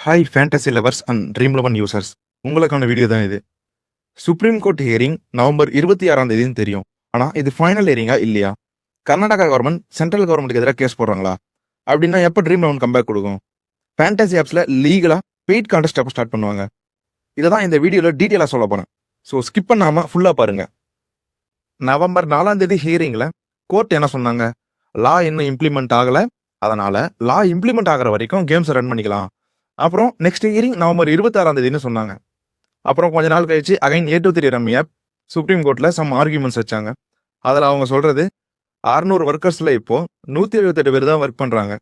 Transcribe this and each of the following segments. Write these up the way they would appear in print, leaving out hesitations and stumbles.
Hi fantasy lovers and dream eleven users, உங்களுக்கான video தான் இது. சுப்ரீம் கோர்ட் ஹியரிங் நவம்பர் 26ஆம் தேதின்னு தெரியும். ஆனால் இது ஃபைனல் ஹியரிங்கா இல்லையா? கர்நாடகா கவர்மெண்ட் சென்ட்ரல் கவர்மெண்ட்டுக்கு எதிராக கேஸ் போடுறாங்களா? அப்படின்னா எப்போ ட்ரீம் லெவன் கம்பேக் கொடுக்கும்? ஃபேண்டசி ஆப்ஸில் லீகலாக பெய்ட் கான்டெஸ்ட் எப்போ ஸ்டார்ட் பண்ணுவாங்க? இதை தான் இந்த வீடியோவில் டீட்டெயிலாக சொல்ல போகிறேன். ஸோ ஸ்கிப் பண்ணாமல் ஃபுல்லாக பாருங்கள். நவம்பர் 4ஆம் தேதி ஹியரிங்கில் கோர்ட் என்ன சொன்னாங்க? லா இன்னும் இம்ப்ளிமெண்ட் ஆகலை, அதனால் லா இம்ப்ளிமெண்ட் ஆகிற வரைக்கும் கேம்ஸை ரன் பண்ணிக்கலாம். அப்புறம் நெக்ஸ்ட் ஹியரிங் நவம்பர் 26ஆம் தேதினு சொன்னாங்க. அப்புறம் கொஞ்ச நாள் கழிச்சு again A23 rummy app supreme கோர்ட்ல சம் ஆர்கியூமெண்ட்ஸ் வச்சாங்க. அதில் அவங்க சொல்றது 600 ஒர்க்கர்ஸ்ல இப்போ 178 பேர் தான் ஒர்க் பண்றாங்க.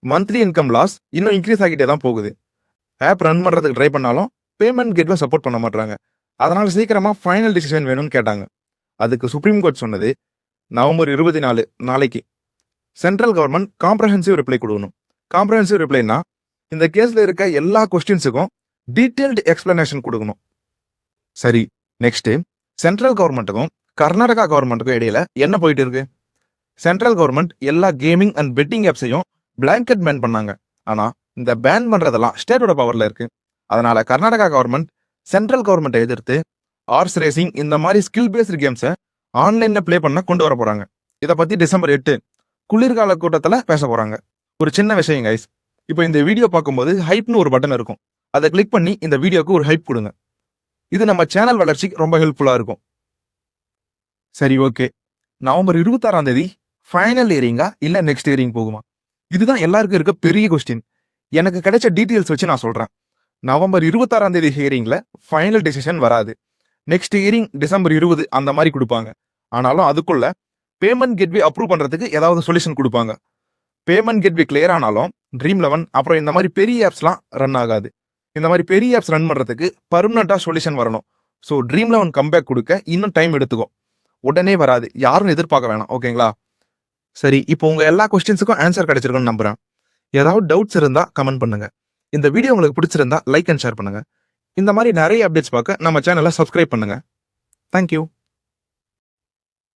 மந்த்லி இன்கம் லாஸ் இன்னும் இன்க்ரீஸ் ஆகிட்டே தான் போகுது. ஆப் ரன் பண்றதுக்கு ட்ரை பண்ணாலும் பேமெண்ட் கேட்வே சப்போர்ட் பண்ண மாட்டாங்க. அதனால சீக்கிரமா ஃபைனல் டிசிஷன் வேணும்னு கேட்டாங்க. அதுக்கு சுப்ரீம் கோர்ட் சொன்னது நவம்பர் 24 நாளைக்கு சென்ட்ரல் கவர்மெண்ட் காம்ப்ரஹென்சிவ் ரிப்ளை கொடுக்கணும். காம்ப்ரஹென்சிவ் ரிப்ளைனா இந்த கேஸ்ல இருக்க எல்லா கொஸ்டின்ஸுக்கும் டீடைல்டு எக்ஸ்பிளனேஷன் கொடுக்கணும். சரி, நெக்ஸ்ட் சென்ட்ரல் கவர்மெண்ட்டுக்கும் கர்நாடகா கவர்மெண்ட்டுக்கும் இடையில என்ன போயிட்டு இருக்கு? சென்ட்ரல் கவர்மெண்ட் எல்லா கேமிங் அண்ட் பெட்டிங் ஆப்ஸையும் பிளாங்கெட் பேன் பண்ணாங்க. ஆனா இந்த பேன் பண்றதெல்லாம் ஸ்டேட்டோட பவர்ல இருக்கு. அதனால கர்நாடகா கவர்மெண்ட் சென்ட்ரல் கவர்மெண்ட்டை எதிர்த்து ஹார்ஸ் ரேசிங் இந்த மாதிரி ஸ்கில் பேஸ்டு கேம்ஸை ஆன்லைன்ல பிளே பண்ண கொண்டு வர போறாங்க. இதை பத்தி டிசம்பர் 8 குளிர்கால கூட்டத்தில் பேச போறாங்க. ஒரு சின்ன விஷயம் கைஸ், இப்போ இந்த வீடியோ பார்க்கும்போது ஹைப்னு ஒரு பட்டன் இருக்கும். அதை கிளிக் பண்ணி இந்த வீடியோக்கு ஒரு ஹைப் கொடுங்க. இது நம்ம சேனல் வளர்ச்சிக்கு ரொம்ப ஹெல்ப்ஃபுல்லா இருக்கும். சரி, ஓகே. நவம்பர் 26ஆம் தேதி ஃபைனல் ஹியரிங்கா இல்ல நெக்ஸ்ட் ஹியரிங் போகுமா? இதுதான் எல்லாருக்கும் இருக்க பெரிய கொஸ்டின். எனக்கு கிடைச்ச டீட்டெயில்ஸ் வச்சு நான் சொல்றேன். நவம்பர் 26ஆம் தேதி ஹியரிங்ல ஃபைனல் டிசிஷன் வராது. நெக்ஸ்ட் ஹியரிங் டிசம்பர் 20 அந்த மாதிரி கொடுப்பாங்க. ஆனாலும் அதுக்குள்ள பேமெண்ட் கேட்வே அப்ரூவ் பண்றதுக்கு ஏதாவது சொல்யூஷன் கொடுப்பாங்க. பேமெண்ட் கேட்வே கிளியர் ஆனாலும் ட்ரீம் லெவன் அப்புறம் இந்த மாதிரி பெரிய ஆப்ஸ்லாம் ரன் ஆகாது. இந்த மாதிரி பெரிய ஆப்ஸ் ரன் பண்றதுக்கு பர்மனண்டா சொல்யூஷன் வரணும். ஸோ ட்ரீம் லெவன் கம்பேக் கொடுக்க இன்னும் டைம் எடுத்துக்கும். உடனே வராது, யாரும் எதிர்பார்க்க வேணாம். ஓகேங்களா? சரி, இப்போ உங்க எல்லா கொஸ்டின்ஸுக்கும் ஆன்சர் கிடைச்சிருக்குன்னு நம்புறேன். ஏதாவது டவுட்ஸ் இருந்தா கமெண்ட் பண்ணுங்க. இந்த வீடியோ உங்களுக்கு பிடிச்சிருந்தா லைக் அண்ட் ஷேர் பண்ணுங்க. இந்த மாதிரி நிறைய அப்டேட்ஸ் பார்க்க நம்ம சேனலை சப்ஸ்கிரைப் பண்ணுங்க. தேங்க்யூ.